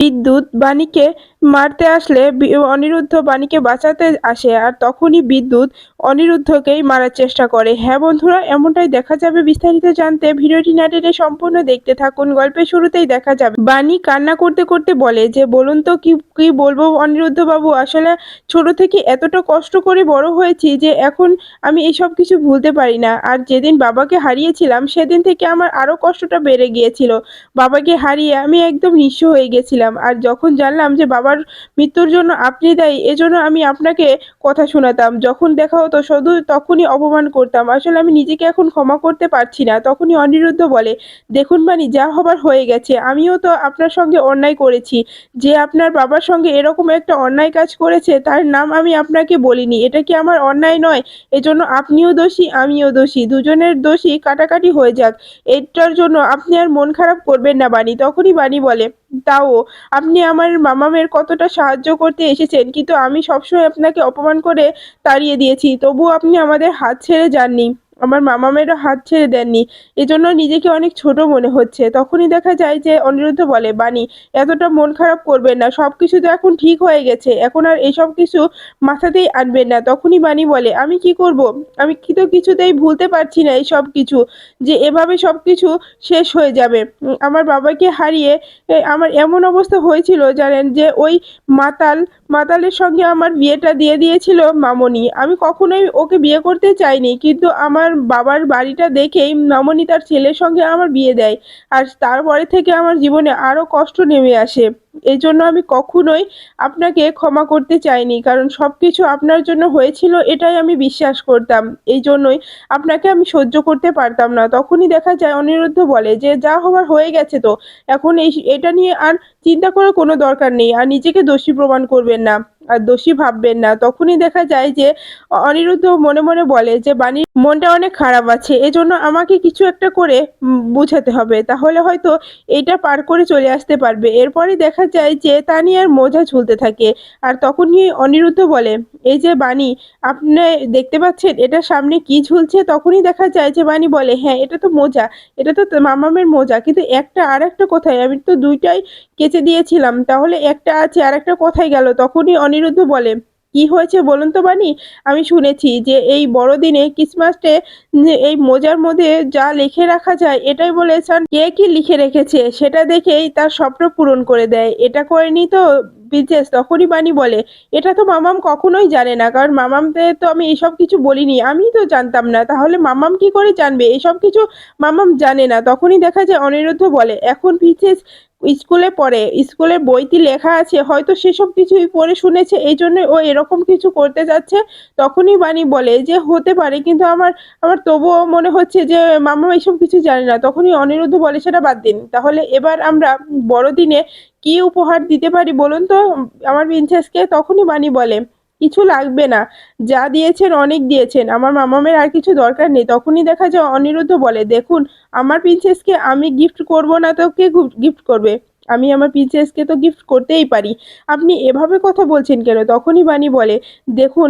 বিদ্যুৎ বাণীকে মারতে আসলে অনিরুদ্ধ বাণীকে বাঁচাতে আসে আর তখনই বিদ্যুৎ অনিরুদ্ধকেই মারার চেষ্টা করে। হ্যাঁ বন্ধুরা, এমনটাই দেখা যাবে। বিস্তারিত জানতে ভিডিওটি না টেনে সম্পূর্ণ দেখতে থাকুন। গল্পের শুরুতেই দেখা যাবে বাণী কান্না করতে করতে বলে যে বলুন তো কি কি বলবো অনিরুদ্ধ বাবু, আসলে ছোট থেকে এতটা কষ্ট করে বড় হয়েছি যে এখন আমি এসব কিছু ভুলতে পারি না। আর যেদিন বাবাকে হারিয়েছিলাম সেদিন থেকে আমার আরো কষ্টটা বেড়ে গিয়েছিল। বাবাকে হারিয়ে আমি একদম নিঃস্ব হয়ে গেছিলাম। আর যখন জানলাম যে বাবার মৃত্যুর জন্য আপনি দায়ী, এজন্য আমি আপনাকে কথা শোনাতাম। যখন দেখা হতো শুধু তখনই অপমান করতাম। আসলে আমি নিজেকে এখন ক্ষমা করতে পারছি না। তখনই অনিরুদ্ধ বলে, দেখুন বানি, যা হবার হয়ে গেছে। আমিও তো আপনার সঙ্গে অন্যায় করেছি। যে আপনার বাবার সঙ্গে এরকম একটা অন্যায় কাজ করেছে তার নাম আমি আপনাকে বলিনি। এটা কি আমার অন্যায় নয়? এজন্য আপনিও দোষী, আমিও দোষী, দুজনের দোষী কাটাকাটি হয়ে যাক। এটার জন্য আপনি আর মন খারাপ করবেন না বানি। তখনই বানি বলে, তাও আপনি আমার মামামের কতটা সাহায্য করতে এসেছেন, কিন্তু আমি সবসময় আপনাকে অপমান করে তাড়িয়ে দিয়েছি, তবুও আপনি আমাদের হাত ছেড়ে যাননি, আমার মামামেরও হাত ছেড়ে দেননি। এজন্য নিজেকে অনেক ছোট মনে হচ্ছে। তখনই দেখা যায় যে অনিরুদ্ধ বলে, বানি এতটা মন খারাপ করবেন না, সবকিছু তো এখন ঠিক হয়ে গেছে, এখন আর এসব কিছু মাথাতেই আনবেন না। তখনই বানি বলে, আমি কি করব? আমি কি তো কিছুতেই ভুলতে পারছি না এই সব কিছু, যে এভাবে সবকিছু শেষ হয়ে যাবে। আমার বাবাকে হারিয়ে আমার এমন অবস্থা হয়েছিল জানেন, যে ওই মাতাল মাতালের সঙ্গে আমার বিয়েটা দিয়ে দিয়েছিল মামনি। আমি কখনোই ওকে বিয়ে করতে চাইনি, কিন্তু আমার বাবার বাড়িটা দেখেই মামনি তার ছেলের সঙ্গে আমার বিয়ে দেয়। আর তারপরে থেকে আমার জীবনে আরো কষ্ট নেমে আসে। এই জন্য আমি কখনোই আপনাকে ক্ষমা করতে চাইনি, কারণ সবকিছু আপনার জন্য হয়েছিল এটাই আমি বিশ্বাস করতাম। এই জন্যই আপনাকে আমি সহ্য করতে পারতাম না। তখনই দেখা যায় অনিরুদ্ধ বলে যে যা হবার হয়ে গেছে তো, এখন এটা নিয়ে আর চিন্তা করার কোনো দরকার নেই, আর নিজেকে দোষী প্রমাণ করবেন না, আর দোষী ভাববেন না। তখনই দেখা যায় যে অনিরুদ্ধ মনে মনে বলে যে বাণীর মনটা অনেক খারাপ আছে, এজন্য আমাকে কিছু একটা করে বুঝাতে হবে, তাহলে হয়তো এইটা পার করে চলে আসতে পারবে। এরপরই দেখা যায় যে তানিয়ার মোজা ঝুলতে থাকে। আর তখনই অনিরুদ্ধ বলে, এই যে বাণী, আপনি দেখতে পাচ্ছেন এটা সামনে কি ঝুলছে? তখনই দেখা যায় যে বাণী বলে, হ্যাঁ এটা তো মোজা, এটা তো মামামের মোজা, কিন্তু একটা আর একটা কোথায়? আমি তো দুইটাই কেচে দিয়েছিলাম, তাহলে একটা আছে আর একটা কোথায় গেল? তখনই অনিরুদ্ধ বলে, কি হয়েছে বলুন তো বানি? আমি শুনেছি যে এই বড়দিনে ক্রিসমাস ডে এই মোজার মধ্যে যা লিখে রাখা যায় এটাই বলেছেন, কে কি লিখে রেখেছে সেটা দেখেই তার স্বপ্ন পূরণ করে দেয়। এটা করেনি তো বিজেস? তখনই বানি বলে, এটা তো মামাম কখনোই জানে না, কারণ মামামকে তো আমি এসব কিছু বলিনি, আমি তো জানতাম না, তাহলে মামাম কি করে জানবে এসব কিছু? মামাম জানে না। তখনই দেখা যায় অনিরুদ্ধ বলে, এখন বিজেস স্কুলে পড়ে, স্কুলের বইতে লেখা আছে, হয়তো সেসব কিছুই পড়ে শুনেছে, এই জন্য ও এরকম কিছু করতে যাচ্ছে। তখনই বানি বলে যে হতে পারে, কিন্তু আমার আমার তবুও মনে হচ্ছে যে মামা এইসব কিছু জানে না। তখনই অনিরুদ্ধ বলে, সেটা বাদ দিন, তাহলে এবার আমরা বড়দিনে কি উপহার দিতে পারি বলুন তো আমার প্রিন্সেসকে? তখনই বানি বলে, কিছু লাগবে না, যা দিয়েছেন অনেক দিয়েছেন, আমার মামামের আর কিছু দরকার নেই। তখনই দেখা যায় অনিরুদ্ধ বলে, দেখুন আমার প্রিন্সেসকে আমি গিফট করব না তো কে গিফট করবে? আমি আমার প্রিন্সেসকে তো গিফট করতেই পারি। আপনি এভাবে কথা বলছেন কেন? তখনই বানি বলে, দেখুন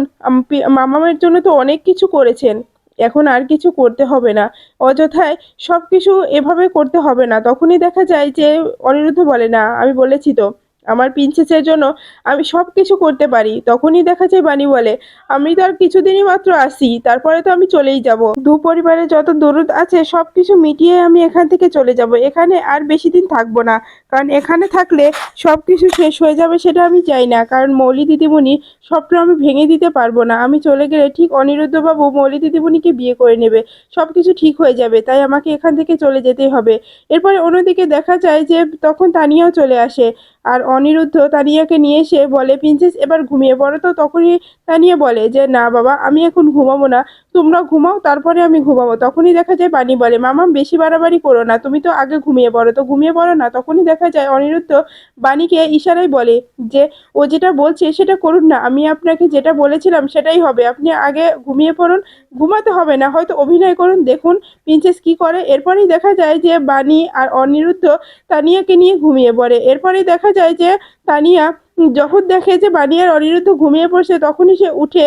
মামামের জন্য তো অনেক কিছু করেছেন, এখন আর কিছু করতে হবে না, অযথায় সবকিছু এভাবে করতে হবে না। তখনই দেখা যায় যে অনিরুদ্ধ বলে, না আমি বলেছি তো আমার প্রিন্সেসের জন্য আমি সবকিছু করতে পারি। তখনই দেখা যায় বানি বলে, আমি তো আর কিছুদিনই মাত্র আসি, তারপরে তো আমি চলেই যাব। দু পরিবারে যত দরুদ আছে সবকিছু মিটিয়ে আমি এখান থেকে চলে যাব, এখানে আর বেশি দিন থাকবো না, কারণ এখানে থাকলে সবকিছু শেষ হয়ে যাবে সেটা আমি চাই না, কারণ মৌলি দিদিমণি স্বপ্ন আমি ভেঙে দিতে পারবো না। আমি চলে গেলে ঠিক অনিরুদ্ধ বাবু মৌলি দিদিমণিকে বিয়ে করে নেবে, সবকিছু ঠিক হয়ে যাবে, তাই আমাকে এখান থেকে চলে যেতেই হবে। এরপরে অন্যদিকে দেখা যায় যে তখন তানিয়াও চলে আসে। আর অনিরুদ্ধ তানিয়াকে নিয়ে এসে বলে, প্রিন্সেস এবার ঘুমিয়ে পড়ো তো। তখনই তানিয়া বলে যে না বাবা, আমি এখন ঘুমাবো না, তোমরা ঘুমাও তারপরে আমি ঘুমাবো। তখনই দেখা যায় বানি বলে, মামাম বেশি বাড়াবাড়ি করো না, তুমি তো আগে ঘুমিয়ে পড়ো, তো ঘুমিয়ে পড়ো না। তখনই দেখা যায় অনিরুদ্ধ বাণীকে ইশারায় বলে যে ও যেটা বলছে সেটা করুন না, আমি আপনাকে যেটা বলেছিলাম সেটাই হবে, আপনি আগে ঘুমিয়ে পড়ুন। ঘুমাতে হবে না, হয়তো অভিনয় করুন, দেখুন প্রিন্সেস কি করে। এরপরেই দেখা যায় যে বাণী আর অনিরুদ্ধ তানিয়াকে নিয়ে ঘুমিয়ে পড়ে। এরপরেই দেখা যায় যে তানিয়া যখন দেখে যে বাণী আর অনিরুদ্ধ ঘুমিয়ে পড়ছে, তখনই সে উঠে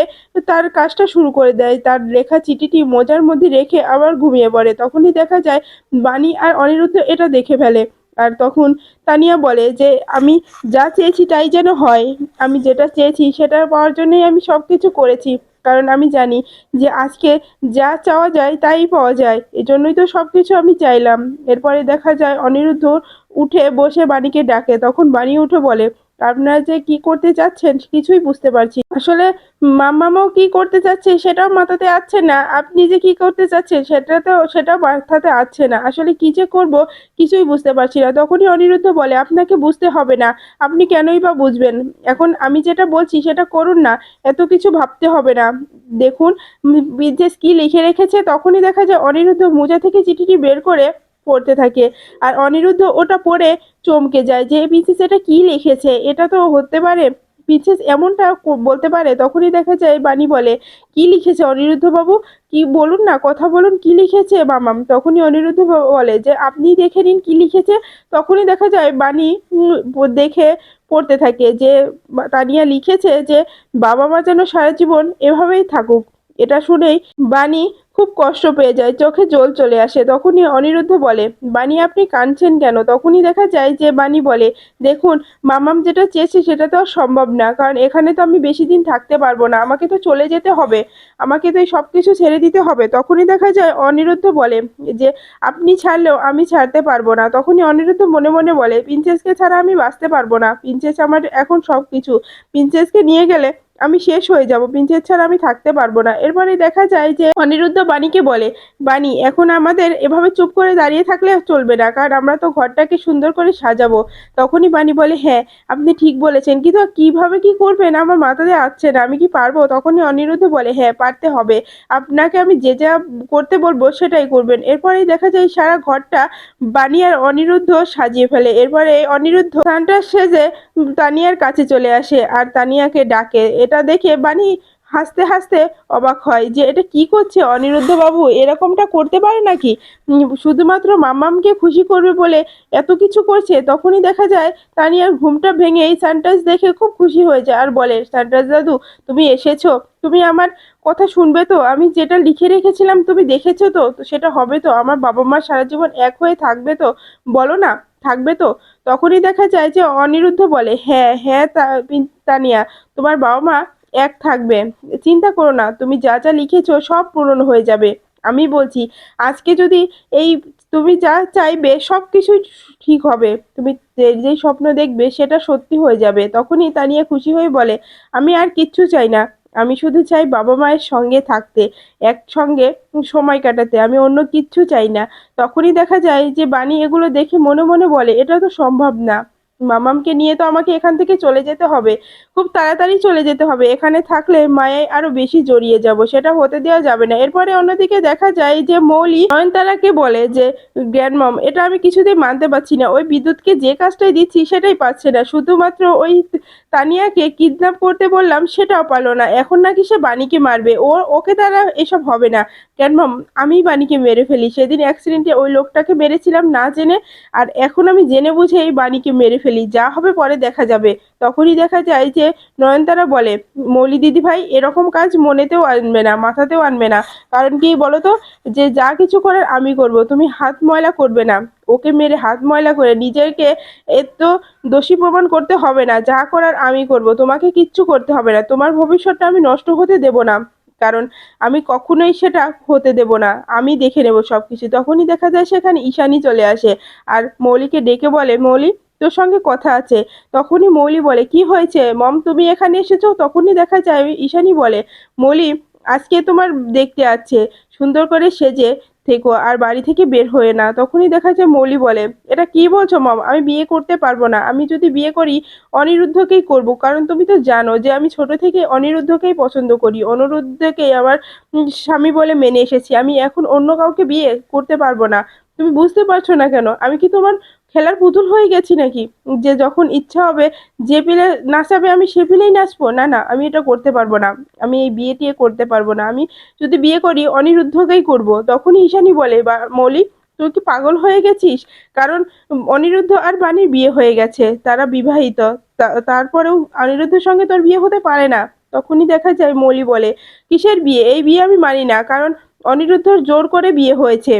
তার কাজটা শুরু করে দেয়, তার লেখা চিঠিটি মোজার মধ্যে রেখে আবার ঘুমিয়ে পড়ে। তখনই দেখা যায় বাণী আর অনিরুদ্ধ এটা দেখে ফেলে। আর তখন তানিয়া বলে যে আমি যা চেয়েছি তাই যেন হয়, আমি যেটা চেয়েছি সেটা পাওয়ার জন্যই আমি সব কিছু করেছি, কারণ আমি জানি যে আজকে যা চাওয়া যায় তাই পাওয়া যায়, এজন্যই তো সব কিছু আমি চাইলাম। এরপরে দেখা যায় অনিরুদ্ধ উঠে বসে বাণীকে ডাকে, তখন বাণী উঠে বলে আপনারা যে কি করতে চাচ্ছেন কিছুই বুঝতে পারছি না। আসলে মামাও কি করতে চাচ্ছে সেটাও মাথাতে আসছে না, আপনি যে কি করতে চাচ্ছেন সেটাও মাথাতে আসছে না, আসলে কি যে করব কিছুই বুঝতে পারছি না। তখনই অনিরুদ্ধ বলে আপনাকে বুঝতে হবে না, আপনি কেনই বা বুঝবেন, এখন আমি যেটা বলছি সেটা করুন না, এত কিছু ভাবতে হবে না। দেখুন বিদ্যেশ কি লিখে রেখেছে। তখনই দেখা যায় অনিরুদ্ধ মোজা থেকে চিঠিটি বের করে পড়তে থাকে, আর অনিরুদ্ধ ওটা পড়ে চমকে যায় যে প্রিন্সেস এটা কি লিখেছে, এটা তো হতে পারে প্রিন্সেস এমনটা বলতে পারে। তখনই দেখা যায় বাণী বলে কি লিখেছে অনিরুদ্ধ বাবু, কি বলুন না, কথা বলুন, কি লিখেছে মামাম। তখনই অনিরুদ্ধ বলে যে আপনি দেখে নিন কি লিখেছে। তখনই দেখা যায় বাণী দেখে পড়তে থাকে যে তানিয়া লিখেছে যে বাবা মা যেন সারা জীবন এভাবেই থাকুক। এটা শুনেই বাণী খুব কষ্ট পেয়ে যায়, চোখে জল চলে আসে। তখনই অনিরুদ্ধ বলে বাণী আপনি কাঁদছেন কেন। তখনই দেখা যায় যে বাণী বলে দেখুন মামাম যেটা চেয়েছে সেটা তো আর সম্ভব না, কারণ এখানে তো আমি বেশি দিন থাকতে পারবো না, আমাকে তো চলে যেতে হবে, আমাকে তো এই সব কিছু ছেড়ে দিতে হবে। তখনই দেখা যায় অনিরুদ্ধ বলে যে আপনি ছাড়লেও আমি ছাড়তে পারবো না। তখনই অনিরুদ্ধ মনে মনে বলে প্রিন্সেসকে ছাড়া আমি বাঁচতে পারবো না, প্রিন্সেস আমার এখন সব কিছু, প্রিন্সেসকে নিয়ে গেলে আমি শেষ হয়ে যাব, প্রিন্সেস ছাড়া আমি থাকতে পারবো না। এরপরে দেখা যায় যে অনিরুদ্ধ বাণীকে বলে বাণী এখন আমাদের এভাবে চুপ করে দাঁড়িয়ে থাকলে চলবে না, কারণ আমরা তো ঘরটাকে সুন্দর করে সাজাবো। তখনই বাণী বলে হ্যাঁ আপনি ঠিক বলেছেন, কিন্তু কিভাবে কি করবেন আমার মাথাতে আসছে না, আমি কি পারবো। তখনই অনিরুদ্ধ বলে হ্যাঁ পারতে হবে, আপনাকে আমি যে যা করতে বলবো সেটাই করবেন। এরপরেই দেখা যায় সারা ঘরটা বাণী আর অনিরুদ্ধ সাজিয়ে ফেলে। এরপরে অনিরুদ্ধ সান্টা সেজে তানিয়ার কাছে চলে আসে আর তানিয়াকে ডাকে। এটা দেখে বাণী হাসতে হাসতে অবাক হয় যে এটা কি করছে অনিরুদ্ধ বাবু, এরকমটা করতে পারে নাকি, শুধুমাত্র মামামকে খুশি করবে বলে এত কিছু করছে। তখনই দেখা যায় তানিয়ার ঘুমটা ভেঙে এই সানটাস দেখে খুব খুশি হয়ে যায় আর বলে সানটাস দাদু তুমি এসেছো, তুমি আমার কথা শুনবে তো, আমি যেটা লিখে রেখেছিলাম তুমি দেখেছো তো, তো সেটা হবে তো, আমার বাবা মা সারা জীবন এক হয়ে থাকবে তো, বলো না থাকবে তো। তখনই দেখা যায় যে অনিরুদ্ধ বলে হ্যাঁ হ্যাঁ তানিয়া তোমার বাবা মা এক থাকবে, চিন্তা করো না, তুমি যা যা লিখেছো সব পূরণ হয়ে যাবে। আমি বলছি আজকে যদি এই তুমি যা চাইবে সব কিছুই ঠিক হবে, তুমি যেই স্বপ্ন দেখবে সেটা সত্যি হয়ে যাবে। তখনই তানিয়া খুশি হয়ে বলে আমি আর কিচ্ছু চাই না, আমি শুধু চাই বাবা মায়ের সঙ্গে থাকতে, একসঙ্গে সময় কাটাতে, আমি অন্য কিচ্ছু চাই না। তখনই দেখা যায় যে বাণী এগুলো দেখে মনে মনে বলে এটা তো সম্ভব না, মামামকে নিয়ে তো আমাকে এখান থেকে চলে যেতে হবে, খুব তাড়াতাড়ি চলে যেতে হবে, এখানে থাকলে মায়ায় আরো বেশি জড়িয়ে যাব, সেটা হতে দেওয়া যাবে না। এরপরে অন্যদিকে দেখা যায় যে মৌলি নয়নতারাকে বলে যে গ্র্যান্ডমম এটা আমি কিছুতেই মানতে পারছি না, ওই বিদ্যুৎকে যে কাজটাই দিচ্ছি সেটাই পাচ্ছে না, শুধুমাত্র ওই তানিয়াকে কিডন্যাপ করতে বললাম সেটাও পারলো না, এখন নাকি সে বাণীকে মারবে, ওকে দ্বারা এসব হবে না। গ্র্যান্ডমম আমি বাণীকে মেরে ফেলি, সেদিন অ্যাক্সিডেন্টে ওই লোকটাকে মেরেছিলাম না জেনে, আর এখন আমি জেনে বুঝে এই বাণীকে মেরে ফেলি, যা হবে পরে দেখা যাবে। তখনই দেখা যায় যে নয়নতারা বলে মৌলি দিদি ভাই এরকম কাজ মনেতেও আনবে না, মাথাতেও আনবে না, কারণ কি বলতো যে যা কিছু করার আমি করব, তুমি হাত ময়লা করবে না, ওকে মেরে হাত ময়লা করে নিজেকে এত দোষী প্রমাণ করতে হবে না, যা করার আমি করব, তোমাকে কিচ্ছু করতে হবে না, তোমার ভবিষ্যৎটা আমি নষ্ট হতে দেব না, কারণ আমি কখনোই সেটা হতে দেব না, আমি দেখে নেব সবকিছু। তখনই দেখা যায় সেখানে ঈশানী চলে আসে আর মৌলিকে ডেকে বলে মৌলি তোর সঙ্গে কথা আছে। তখনই মৌলি বলে কি হয়েছে মম তুমি এখানে এসেছো। তখনই দেখা যায় ঈশানী বলে মৌলি আজকে তোমার দেখতে আছে, সুন্দর করে সেজে থেকো আর বাড়ি থেকে বের হয়ে না। তখনই দেখা যায় মৌলি বলে এটা কি বলছো মম, আমি বিয়ে করতে পারবো না, আমি যদি বিয়ে করি অনিরুদ্ধকেই করব, কারণ তুমি তো জানো যে আমি ছোট থেকে অনিরুদ্ধকেই পছন্দ করি, অনিরুদ্ধকেই আমার স্বামী বলে মেনে এসেছি, আমি এখন অন্য কাউকে বিয়ে করতে পারবো না। তুমি বুঝতে পারছো না কেন, আমি কি তোমার খেলার পুতুল হয়ে গেছি নাকি, যে যখন ইচ্ছা হবে যে পিলে নাচাবে আমি সে পিলেই নাচবো, না না আমি এটা করতে পারবো না, আমি এই বিয়ে টিয়ে করতে পারবো না, আমি যদি বিয়ে করি অনিরুদ্ধকেই করব। তখনই ঈশানী বলে মৌলি তুই কি পাগল হয়ে গেছিস, কারণ অনিরুদ্ধ আর বাণীর বিয়ে হয়ে গেছে, তারা বিবাহিত, তারপরেও অনিরুদ্ধের সঙ্গে তোর বিয়ে হতে পারে না। তখনই দেখা যায় মৌলি বলে কিসের বিয়ে, এই বিয়ে আমি মানি না, কারণ অনিরুদ্ধর জোর করে বিয়ে হয়েছে,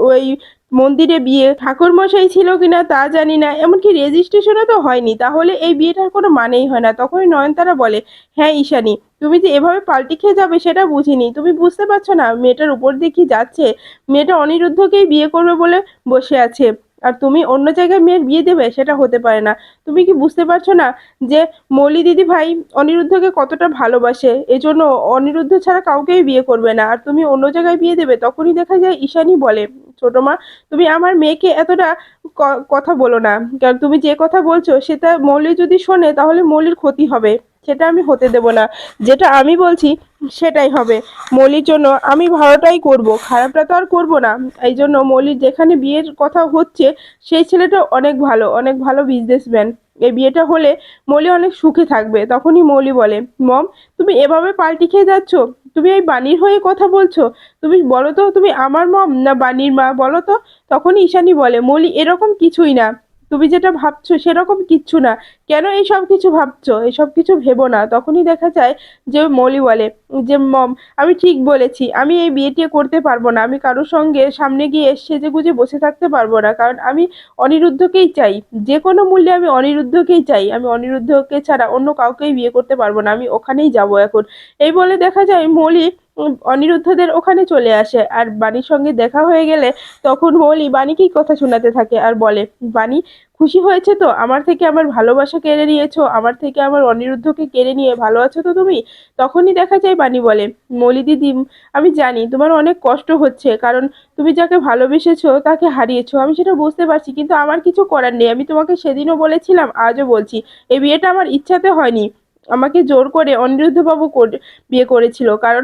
ওই মন্দিরে বিয়ে, ঠাকুরমশাই ছিল কিনা তা জানি না, এমনকি রেজিস্ট্রেশনও তো হয়নি, তাহলে এই বিয়েটার কোনো মানেই হয় না। তখনই নয়নতারা বলে, হ্যাঁ ঈশানী, তুমি যে এভাবে পাল্টি খেয়ে যাবে সেটা বুঝিনি। তুমি বুঝতে পারছো না মেয়েটার উপর দিয়ে কি যাচ্ছে? মেয়েটা অনিরুদ্ধকেই বিয়ে করবে বলে বসে আছে, আর তুমি অন্য জায়গায় মেয়ের বিয়ে দেবে? সেটা হতে পারে না। তুমি কি বুঝতে পারছো না যে মৌলি দিদি ভাই অনিরুদ্ধকে কতটা ভালোবাসে, এজন্য অনিরুদ্ধ ছাড়া কাউকেই বিয়ে করবে না, আর তুমি অন্য জায়গায় বিয়ে দেবে? তখনই দেখা যায় ঈশানী বলে, ছোট মা, তুমি আমার মেয়েকে এতটা কথা বলো না, কারণ তুমি যে কথা বলছো সেটা মৌলি যদি শোনে তাহলে মৌলির ক্ষতি হবে, সেটা আমি হতে দেব না। যেটা আমি বলছি সেটাই হবে। মৌলির জন্য আমি ভালোটাই করব, খারাপটা তো আর করব না। এই জন্য মৌলির যেখানে বিয়ের কথা হচ্ছে সেই ছেলেটা অনেক ভালো, অনেক ভালো বিজনেসম্যান। এই বিয়েটা হলে মৌলি অনেক সুখে থাকবে। তখনই মৌলি বলে, মম, তুমি এভাবে পাল্টি খেয়ে যাচ্ছ, তুমি এই বাণীর হয়ে কথা বলছো? তুমি বলো তো, তুমি আমার মম না বাণীর মা, বলো তো? তখন ঈশানী বলে, মৌলি এরকম কিছুই না, তুমি যেটা ভাবছো সেরকম কিচ্ছু না। কেন এইসব কিছু ভাবছো? এসব কিছু ভেবো না। তখনই দেখা যায় যে মৌলি বলে যে, মম, আমি ঠিক বলেছি, আমি এই বিয়েটি করতে পারবো না। আমি কারোর সঙ্গে সামনে গিয়ে সেজে গুজে বসে থাকতে পারবো না, কারণ আমি অনিরুদ্ধকেই চাই। যে কোনো মূল্যে আমি অনিরুদ্ধকেই চাই। আমি অনিরুদ্ধকে ছাড়া অন্য কাউকেই বিয়ে করতে পারবো না। আমি ওখানেই যাব এখন। এই বলে দেখা যায় মৌলি অনিরুদ্ধদের ওখানে চলে আসে, আর বাণীর সঙ্গে দেখা হয়ে গেলে তখন মৌলি বাণীকেই কথা শোনাতে থাকে আর বলে, বাণী, খুশি হয়েছে তো? আমার থেকে আমার ভালোবাসা কেড়ে নিয়েছো, আমার থেকে আমার অনিরুদ্ধকে কেড়ে নিয়ে ভালো আছো তো তুমি? তখনই দেখা যায় বাণী বলে, মৌলি দিদি, আমি জানি তোমার অনেক কষ্ট হচ্ছে, কারণ তুমি যাকে ভালোবেসেছো তাকে হারিয়েছো, আমি সেটা বুঝতে পারছি, কিন্তু আমার কিছু করার নেই। আমি তোমাকে সেদিনও বলেছিলাম, আজও বলছি, এই বিয়েটা আমার ইচ্ছাতে হয়নি। আমাকে জোর করে অনিরুদ্ধ বাবু বিয়ে করেছিল, কারণ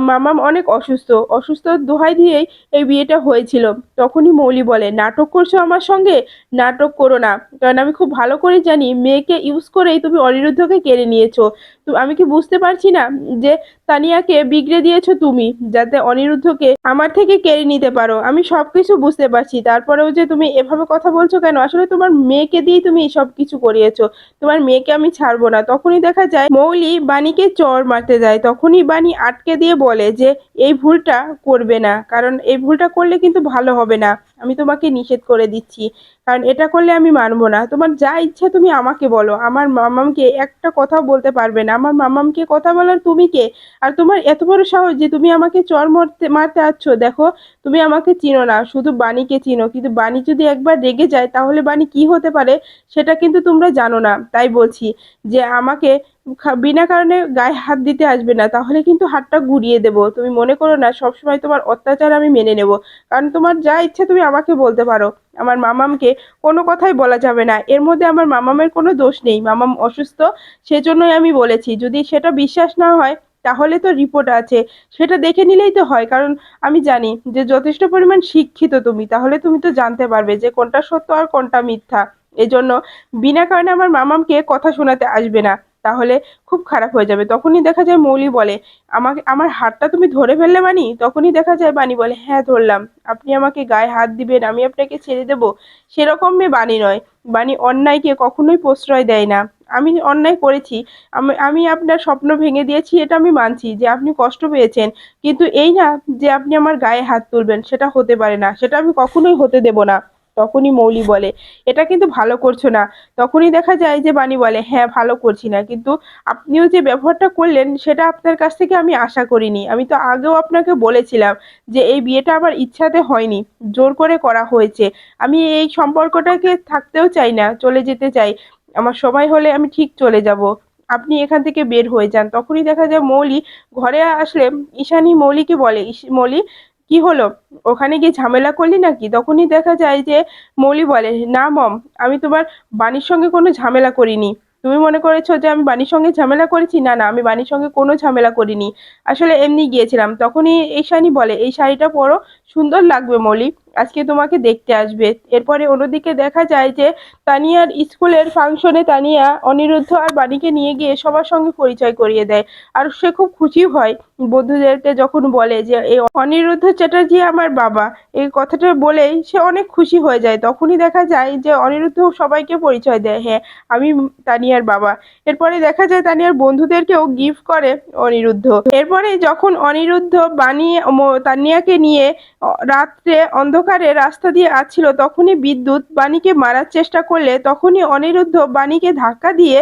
মামাম অনেক অসুস্থ, অসুস্থ দোহাই দিয়েই এই বিয়েটা হয়েছিল। তখনই মৌলি বলে, নাটক করছো আমার সঙ্গে? নাটক করো না, কারণ আমি খুব ভালো করে জানি মেয়েকে ইউজ করেই তুমি অনিরুদ্ধকে কেড়ে নিয়েছো। তো আমি কি বুঝতে পারছি না যে তানিয়াকে বিগড়ে দিয়েছো তুমি, যাতে অনিরুদ্ধকে আমার থেকে কেড়ে নিতে পারো? আমি সবকিছু বুঝতে পারছি, তারপরেও যে তুমি এভাবে কথা বলছো কেন? আসলে তোমার মেয়েকে দিয়েই তুমি সব কিছু করিয়েছো। তোমার মেয়েকে আমি ছাড়বো না। তখনই দেখা যায় মৌলি বাণীকে চড় মারতে যায়, তখনই বাণী আটকে দিয়ে বলে যে, এই ভুলটা করবে না, কারণ এই ভুলটা করলে কিন্তু ভালো হবে না। আমি তোমাকে নিষেধ করে দিচ্ছি, কারণ এটা করলে আমি মানবো না। তোমার যা ইচ্ছা তুমি আমাকে বলো, আমার মামামকে একটা কথাও বলতে পারবে না। আমার মামামকে কথা বলার তুমি কে? আর তোমার এত বড় সাহস যে তুমি আমাকে চড় মারতে মারতে আসছো? দেখো, তুমি আমাকে চিনো না, শুধু বাণীকে চিনো, কিন্তু বাণী যদি একবার রেগে যায় তাহলে বাণী কি হতে পারে সেটা কিন্তু তোমরা জানো না। তাই বলছি যে আমাকে বিনা কারণে গায়ে হাত দিতে আসবে না, তাহলে কিন্তু হাতটা ঘুরিয়ে দেবো। তুমি মনে করো না সবসময় তোমার অত্যাচার আমি মেনে নেব, কারণ তোমার যা ইচ্ছা তুমি আমাকে বলতে পারো। আমার মামামকে কোনো কথাই বলা যাবে না। এর মধ্যে আমার মামামের কোনো দোষ নেই, মামাম অসুস্থ, সেজন্যই আমি বলেছি। যদি সেটা বিশ্বাস না হয় তাহলে তো রিপোর্ট আছে, সেটা দেখে নিলেই তো হয়। কারণ আমি জানি যে যথেষ্ট পরিমাণ শিক্ষিত তুমি, তাহলে তুমি তো জানতে পারবে যে কোনটা সত্য আর কোনটা মিথ্যা। এজন্য বিনা কারণে আমার মামামকে কথা শোনাতে আসবে না, তাহলে খুব খারাপ হয়ে যাবে। তখনই দেখা যায় মৌলি বলে, আমাকে আমার হাতটা তুমি ধরে ফেললে বানি? তখনই দেখা যায় বানি বলে, হ্যাঁ ধরলাম। আপনি আমাকে গায়ে হাত দিবেন, আমি আপনাকে ছেড়ে দেব? সেরকম মেয়ে বানি নয়। বানি অন্যায়কে কখনোই প্রশ্রয় দেয় না। আমি অন্যায় করেছি, আমি আপনার স্বপ্ন ভেঙে দিয়েছি, এটা আমি মানছি যে আপনি কষ্ট পেয়েছেন, কিন্তু এই না যে আপনি আমার গায়ে হাত তুলবেন, সেটা হতে পারে না, সেটা আমি কখনোই হতে দেব না। তখনই মৌলি বলে, এটা কিন্তু ভালো করছো না। তখনই দেখা যায় যে বানি বলে, হ্যাঁ ভালো করছি না, কিন্তু আপনিও যে ব্যবহারটা করলেন সেটা আপনার কাছ থেকে আমি আশা করিনি। আমি তো আগেও আপনাকে বলেছিলাম যে এই বিয়েটা আমার ইচ্ছাতে হয়নি, জোর করে করা হয়েছে। আমি এই সম্পর্কটাকে থাকতেও চাই না, চলে যেতে চাই। আমার সময় হলে আমি ঠিক চলে যাব, আপনি এখান থেকে বের হয়ে যান। তখনই দেখা যায় মৌলি ঘরে আসলে ঈশানী মৌলিকে বলে, মৌলি, কি হলো? ওখানে গিয়ে ঝামেলা করলি নাকি? তখনই দেখা যায় যে মৌলি বলে, না মম, আমি তোমার বাণীর সঙ্গে কোনো ঝামেলা করিনি। তুমি মনে করেছো যে আমি বাণীর সঙ্গে ঝামেলা করেছি? না না, আমি বাণীর সঙ্গে কোনো ঝামেলা করিনি, আসলে এমনি গিয়েছিলাম। তখনই ঈশানী বলে, এই শাড়িটা পরো, সুন্দর লাগবে মৌলি, আজকে তোমাকে দেখতে আসবে। এরপরে অন্যদিকে দেখা যায় যে তানিয়ার স্কুলের ফাংশনে তানিয়া অনিরুদ্ধ আর বাণীকে নিয়ে গিয়ে সবার সঙ্গে পরিচয় করিয়ে দেয়, আর সে খুব খুশি হয় বন্ধুদেরকে যখন বলে যে এই অনিরুদ্ধ চ্যাটার্জি আমার বাবা, এই কথাটা বলেই সে অনেক খুশি হয়ে যায়। তখনই দেখা যায় যে অনিরুদ্ধ সবাইকে পরিচয় দেয়, হ্যাঁ আমি তানিয়ার বাবা। এরপরে দেখা যায় তানিয়ার বন্ধুদেরকেও গিফট করে অনিরুদ্ধ। এরপরে যখন অনিরুদ্ধ তানিয়াকে নিয়ে রাত্রে অন্ধকার অন্ধকারে রাস্তা দিয়ে আসছিল তখনই বিদ্যুৎ বাণীকে মারার চেষ্টা করলে তখনই অনিরুদ্ধ বাণীকে ধাক্কা দিয়ে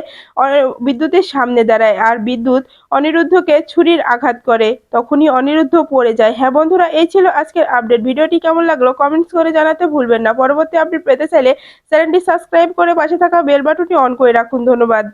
বিদ্যুতের সামনে দাঁড়ায় আর বিদ্যুৎ অনিরুদ্ধকে ছুরির আঘাত করে তখনই অনিরুদ্ধ পড়ে যায়। হ্যাঁ বন্ধুরা, এই ছিল আজকের আপডেট। ভিডিওটি কেমন লাগলো কমেন্টস করে জানাতে ভুলবেন না। পরবর্তী আপডেট পেতে চাইলে চ্যানেলটি সাবস্ক্রাইব করে পাশে থাকা বেল বাটনটি অন করে রাখুন। ধন্যবাদ।